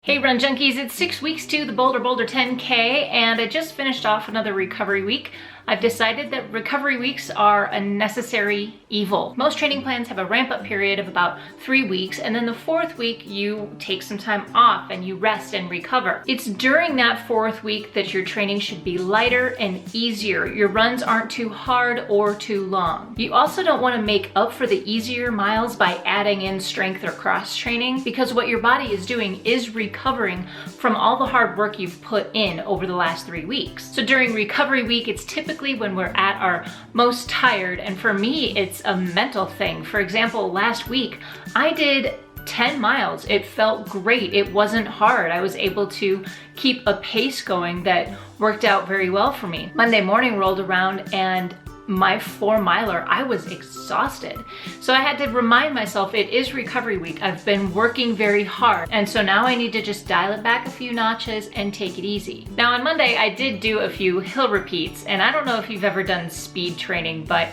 Hey Run Junkies, it's 6 weeks to the Boulder 10K and I just finished off another recovery week. I've decided that recovery weeks are a necessary evil. Most training plans have a ramp-up period of about 3 weeks, and then the 4th week you take some time off and you rest and recover. It's during that 4th week that your training should be lighter and easier. Your runs aren't too hard or too long. You also don't want to make up for the easier miles by adding in strength or cross training, because what your body is doing is recovering from all the hard work you've put in over the last 3 weeks. So during recovery week, it's typically when we're at our most tired, and for me it's a mental thing. For example, last week I did 10 miles. It felt great. It wasn't hard. I was able to keep a pace going that worked out very well for me. Monday morning rolled around and my 4-miler, I was exhausted. So I had to remind myself it is recovery week. I've been working very hard. And so now I need to just dial it back a few notches and take it easy. Now on Monday, I did do a few hill repeats, and I don't know if you've ever done speed training, but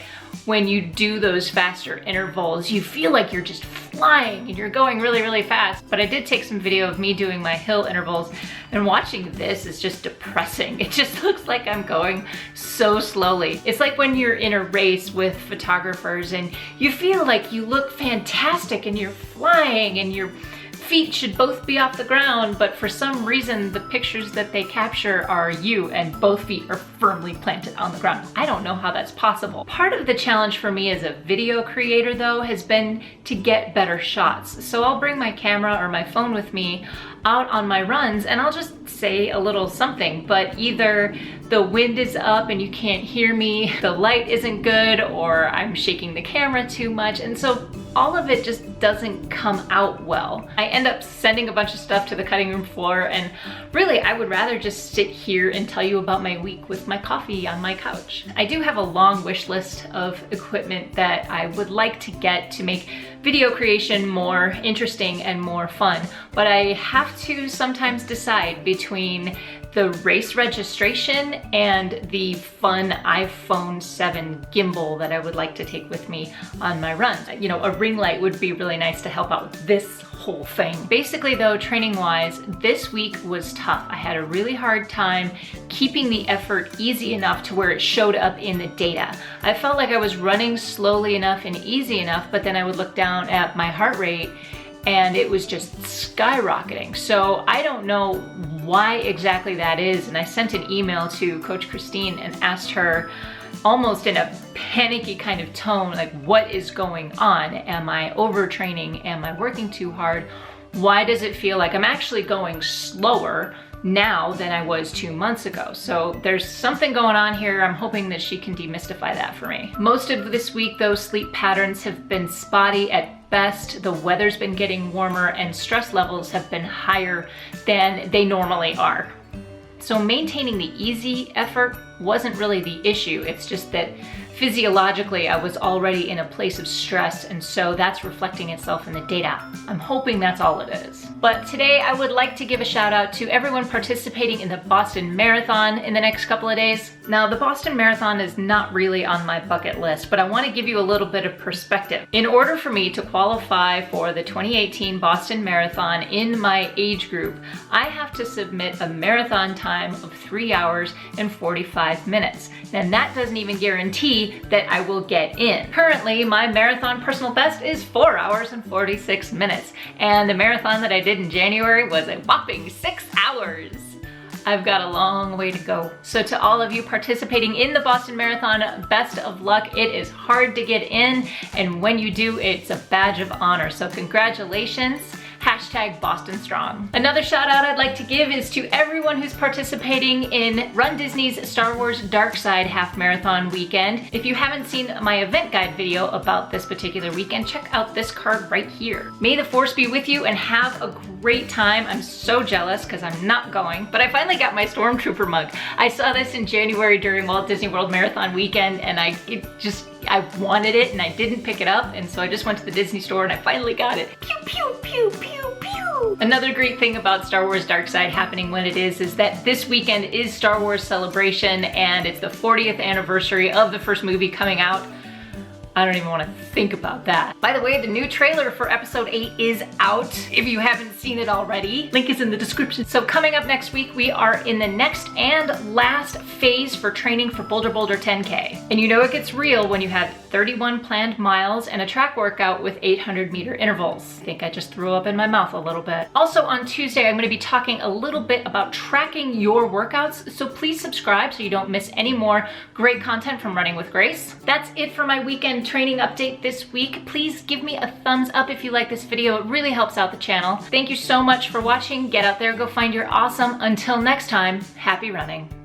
when you do those faster intervals, you feel like you're just flying and you're going really, really fast. But I did take some video of me doing my hill intervals, and watching this is just depressing. It just looks like I'm going so slowly. It's like when you're in a race with photographers and you feel like you look fantastic and you're flying and your feet should both be off the ground, but for some reason the pictures that they capture are you and both feet are firmly planted on the ground. I don't know how that's possible. Part of the challenge for me as a video creator though has been to get better shots. So I'll bring my camera or my phone with me out on my runs and I'll just say a little something, but either the wind is up and you can't hear me, the light isn't good, or I'm shaking the camera too much, and so all of it just doesn't come out well. I end up sending a bunch of stuff to the cutting room floor, and really I would rather just sit here and tell you about my week with my coffee on my couch. I do have a long wish list of equipment that I would like to get to make video creation more interesting and more fun, but I have to sometimes decide between the race registration and the fun iPhone 7 gimbal that I would like to take with me on my runs. You know, a ring light would be really nice to help out with this whole thing. Basically though, training wise, this week was tough. I had a really hard time keeping the effort easy enough to where it showed up in the data. I felt like I was running slowly enough and easy enough, but then I would look down at my heart rate and it was just skyrocketing. So I don't know why exactly that is. And I sent an email to Coach Christine and asked her almost in a panicky kind of tone, like, what is going on? Am I overtraining? Am I working too hard? Why does it feel like I'm actually going slower now than I was 2 months ago? So there's something going on here. I'm hoping that she can demystify that for me. Most of this week, those sleep patterns have been spotty at best. The weather's been getting warmer and stress levels have been higher than they normally are. So maintaining the easy effort wasn't really the issue. It's just that physiologically I was already in a place of stress, and so that's reflecting itself in the data. I'm hoping that's all it is. But today I would like to give a shout out to everyone participating in the Boston Marathon in the next couple of days. Now, the Boston Marathon is not really on my bucket list, but I want to give you a little bit of perspective. In order for me to qualify for the 2018 Boston Marathon in my age group, I have to submit a marathon time of 3 hours and 45 minutes. And that doesn't even guarantee that I will get in. Currently, my marathon personal best is 4 hours and 46 minutes. And the marathon that I did in January was a whopping 6 hours. I've got a long way to go. So to all of you participating in the Boston Marathon, best of luck. It is hard to get in, and when you do, it's a badge of honor. So congratulations. Hashtag Boston Strong. Another shout out I'd like to give is to everyone who's participating in Run Disney's Star Wars Dark Side Half Marathon weekend. If you haven't seen my event guide video about this particular weekend, check out this card right here. May the force be with you and have a great time. I'm so jealous because I'm not going, but I finally got my Stormtrooper mug. I saw this in January during Walt Disney World Marathon weekend, and I wanted it and I didn't pick it up, and so I just went to the Disney store and I finally got it. Pew, pew, pew, pew, pew. Another great thing about Star Wars Dark Side happening when it is that this weekend is Star Wars Celebration, and it's the 40th anniversary of the first movie coming out. I don't even want to think about that. By the way, the new trailer for episode 8 is out. If you haven't seen it already, link is in the description. So coming up next week, we are in the next and last phase for training for Boulder 10K. And you know it gets real when you have 31 planned miles and a track workout with 800-meter intervals. I think I just threw up in my mouth a little bit. Also on Tuesday, I'm going to be talking a little bit about tracking your workouts, so please subscribe so you don't miss any more great content from Running with Grace. That's it for my weekend training update this week. Please give me a thumbs up if you like this video. It really helps out the channel. Thank you so much for watching. Get out there, go find your awesome. Until next time, happy running.